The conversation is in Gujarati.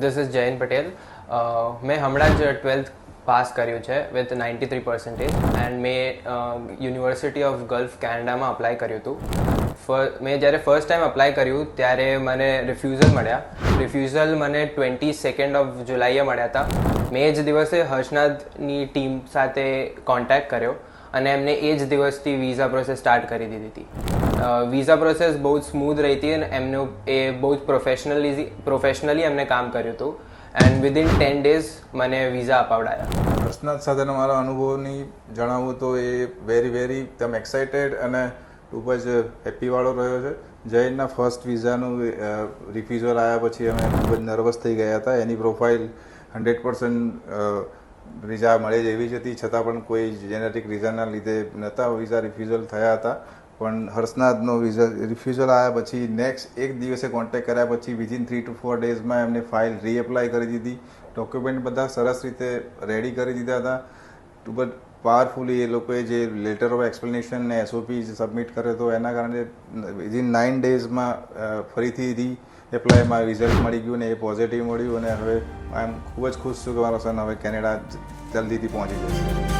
This is Jain Patel. મેં હમણાં જ 12th પાસ કર્યું છે વિથ 93% એન્ડ મેં યુનિવર્સિટી ઓફ ગલ્ફ કેનેડામાં અપ્લાય કર્યું હતું. મેં જ્યારે ફર્સ્ટ ટાઈમ અપ્લાય કર્યું ત્યારે મને રિફ્યુઝલ મળ્યા. રિફ્યુઝલ મને 22 ઓફ જુલાઈએ મળ્યા હતા. મેં એ જ દિવસે હર્ષનાથની ટીમ સાથે કોન્ટેક્ટ કર્યો અને એમને એ જ દિવસથી વિઝા પ્રોસેસ સ્ટાર્ટ કરી દીધી હતી. વિઝા પ્રોસેસ બહુ જ સ્મૂથ રહી હતી અને એમનું એ બહુ જ પ્રોફેશનલી એમને કામ કર્યું હતું એન્ડ વિધિન 10 days મને વિઝા અપાવડાયા. હર્ષનાથ સાથેનો મારો અનુભવની જણાવું તો એ વેરી એકદમ એક્સાઇટેડ અને ખૂબ જ હેપીવાળો રહ્યો છે. જૈનના ફર્સ્ટ વિઝાનું રિફ્યુઝલ આવ્યા પછી અમે ખૂબ જ નર્વસ થઈ ગયા હતા. એની પ્રોફાઇલ 100% વિઝા મળે જ એવી જ હતી, છતાં પણ કોઈ જેનેટિક રીઝનના લીધે નહોતા વિઝા રિફ્યુઝલ થયા હતા. પણ હર્ષનાથનો વિઝા રિફ્યુઝલ આવ્યા પછી નેક્સ્ટ એક દિવસે કોન્ટેક્ટ કર્યા પછી વિધિન 3 to 4 daysમાં એમને ફાઇલ રીએપ્લાય કરી દીધી. ડોક્યુમેન્ટ બધા સરસ રીતે રેડી કરી દીધા હતા. બટ પાવરફુલી એ લોકોએ જે લેટર ઓફ એક્સપ્લેનેશન ને એસઓપી સબમિટ કર્યો હતો એના કારણે વિધિન 9 daysમાં ફરીથી એપ્લાયમાં રિઝલ્ટ મળી ગયું ને એ પોઝિટિવ મળ્યું અને હવે આઈ એમ ખૂબ જ ખુશ છું કે મારો સન હવે કેનેડા જલ્દીથી પહોંચી જશે.